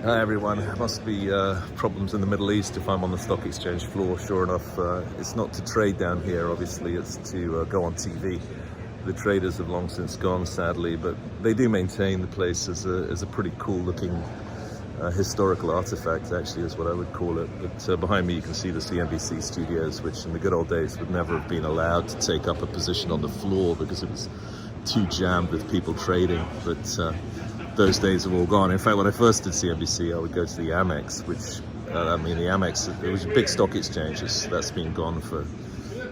Hi everyone. Must be problems in the Middle East if I'm on the stock exchange floor. Sure enough, it's not to trade down here, obviously, it's to go on TV. The traders have long since gone, sadly, but they do maintain the place as a pretty cool looking historical artifact, actually, is what I would call it. But behind me you can see the CNBC studios, which in the good old days would never have been allowed to take up a position on the floor because it was too jammed with people trading. But those days have all gone. In fact, when I first did CNBC, I would go to the Amex, which, the Amex, it was a big stock exchange. That's been gone for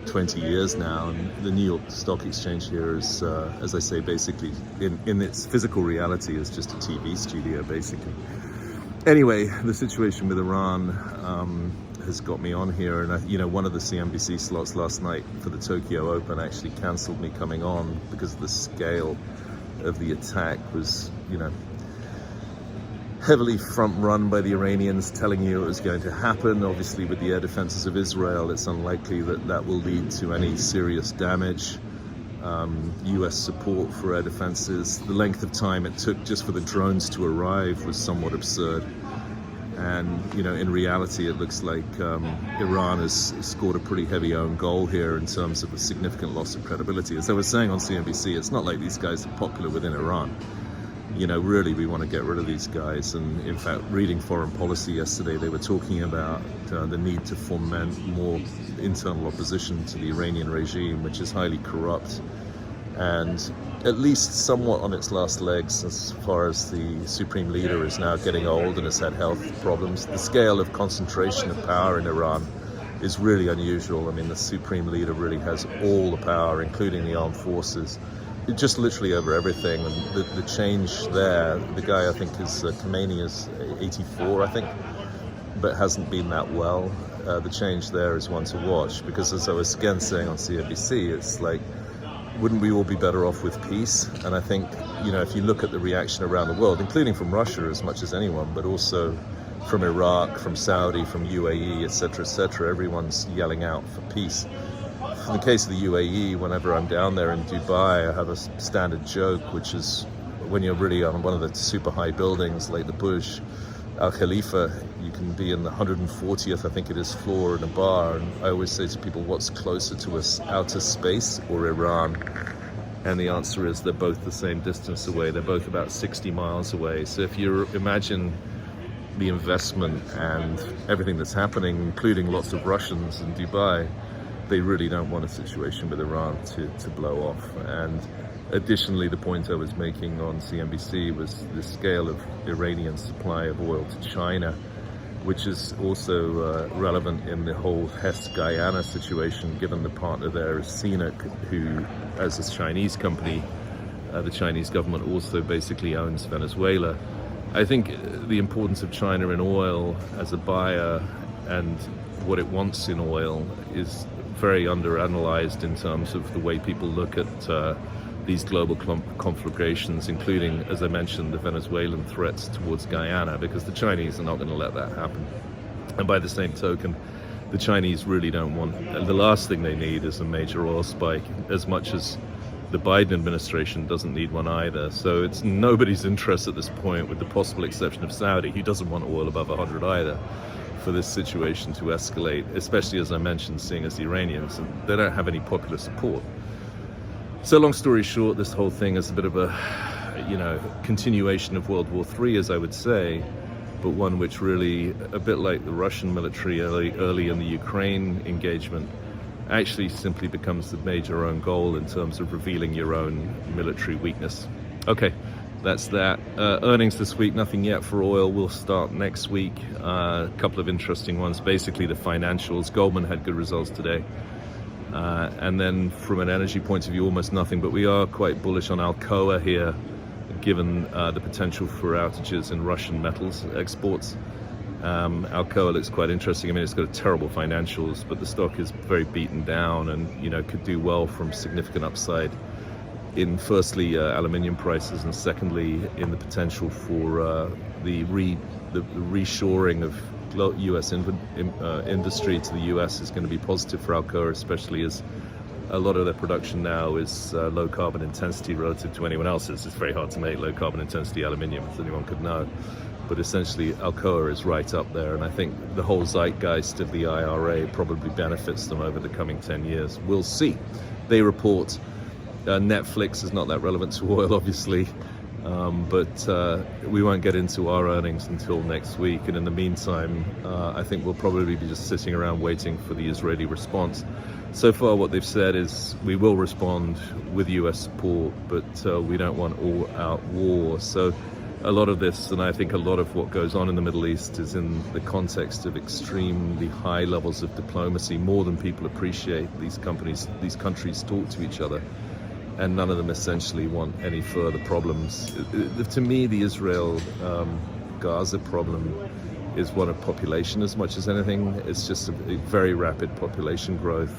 20 years now. And the New York Stock Exchange here is, as I say, basically, in its physical reality, is just a TV studio, basically. Anyway, the situation with Iran has got me on here. And, one of the CNBC slots last night for the Tokyo Open actually cancelled me coming on because of the scale of the attack was, heavily front run by the Iranians, telling you it was going to happen. Obviously, with the air defenses of Israel, it's unlikely that will lead to any serious damage. US support for air defenses. The length of time it took just for the drones to arrive was somewhat absurd. And, in reality, it looks like Iran has scored a pretty heavy own goal here in terms of a significant loss of credibility. As I was saying on CNBC, it's not like these guys are popular within Iran. Really, we want to get rid of these guys. And in fact, reading Foreign Policy yesterday, they were talking about the need to foment more internal opposition to the Iranian regime, which is highly corrupt and at least somewhat on its last legs as far as the supreme leader is now getting old and has had health problems. The scale of concentration of power in Iran is really unusual. The supreme leader really has all the power, including the armed forces, just literally over everything. And the change there, the guy I think is Khamenei is 84, I think, but hasn't been that well. The change there is one to watch, because as I was again saying on CNBC, it's like, wouldn't we all be better off with peace? And I think, if you look at the reaction around the world, including from Russia as much as anyone, but also from Iraq, from Saudi, from UAE, etc., everyone's yelling out for peace. In the case of the UAE, whenever I'm down there in Dubai, I have a standard joke, which is when you're really on one of the super high buildings like the Burj Al Khalifa, you can be in the 140th, I think it is, floor in a bar. And I always say to people, what's closer to us, outer space or Iran? And the answer is they're both the same distance away. They're both about 60 miles away. So if you imagine the investment and everything that's happening, including lots of Russians in Dubai, they really don't want a situation with Iran to blow off. And additionally, the point I was making on CNBC was the scale of Iranian supply of oil to China, which is also relevant in the whole Hess-Guyana situation, given the partner there is CNOOC, who, as a Chinese company, the Chinese government also basically owns Venezuela. I think the importance of China in oil as a buyer and what it wants in oil is very underanalyzed in terms of the way people look at these global conflagrations, including, as I mentioned, the Venezuelan threats towards Guyana, because the Chinese are not going to let that happen. And by the same token, the Chinese really don't want, the last thing they need is a major oil spike, as much as the Biden administration doesn't need one either. So it's nobody's interest at this point, with the possible exception of Saudi, who doesn't want oil above 100 either, for this situation to escalate, especially, as I mentioned, seeing as the Iranians, and they don't have any popular support. So long story short, this whole thing is a bit of a, continuation of World War III, as I would say, but one which really, a bit like the Russian military early in the Ukraine engagement, actually simply becomes the major own goal in terms of revealing your own military weakness. Okay, that's that. Earnings this week, nothing yet for oil. We'll start next week. A couple of interesting ones. Basically, the financials. Goldman had good results today. And then from an energy point of view, almost nothing, but we are quite bullish on Alcoa here, given the potential for outages in Russian metals exports. Alcoa looks quite interesting. It's got terrible financials, but the stock is very beaten down and, could do well from significant upside in, firstly, aluminium prices, and secondly, in the potential for the reshoring of U.S. industry to the U.S. is going to be positive for Alcoa, especially as a lot of their production now is low carbon intensity relative to anyone else's. It's very hard to make low carbon intensity aluminium, as anyone could know. But essentially, Alcoa is right up there, and I think the whole zeitgeist of the IRA probably benefits them over the coming 10 years. We'll see. They report Netflix is not that relevant to oil, obviously, but we won't get into our earnings until next week. And in the meantime, I think we'll probably be just sitting around waiting for the Israeli response. So far, what they've said is we will respond with US support, but we don't want all-out war. So a lot of this, and I think a lot of what goes on in the Middle East, is in the context of extremely high levels of diplomacy, more than people appreciate. These countries talk to each other, and none of them essentially want any further problems. To me, the Israel-Gaza problem is one of population as much as anything. It's just a very rapid population growth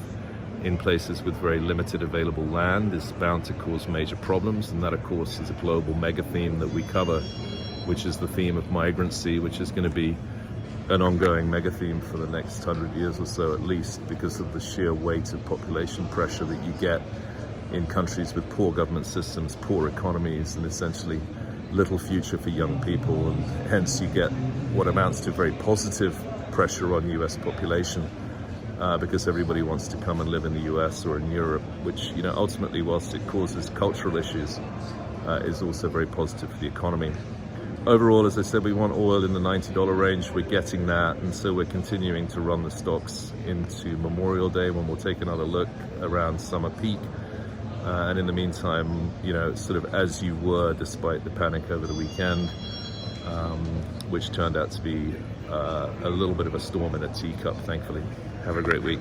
in places with very limited available land is bound to cause major problems, and that of course is a global mega theme that we cover, which is the theme of migrancy, which is going to be an ongoing mega theme for the next 100 years or so at least, because of the sheer weight of population pressure that you get in countries with poor government systems, poor economies, and essentially little future for young people, and hence you get what amounts to very positive pressure on US population. Because everybody wants to come and live in the US or in Europe, which, you know, ultimately, whilst it causes cultural issues, is also very positive for the economy. Overall, as I said, we want oil in the $90 range. We're getting that, and so we're continuing to run the stocks into Memorial Day, when we'll take another look around summer peak. And in the meantime, you know, sort of as you were, despite the panic over the weekend, which turned out to be a little bit of a storm in a teacup, thankfully. Have a great week.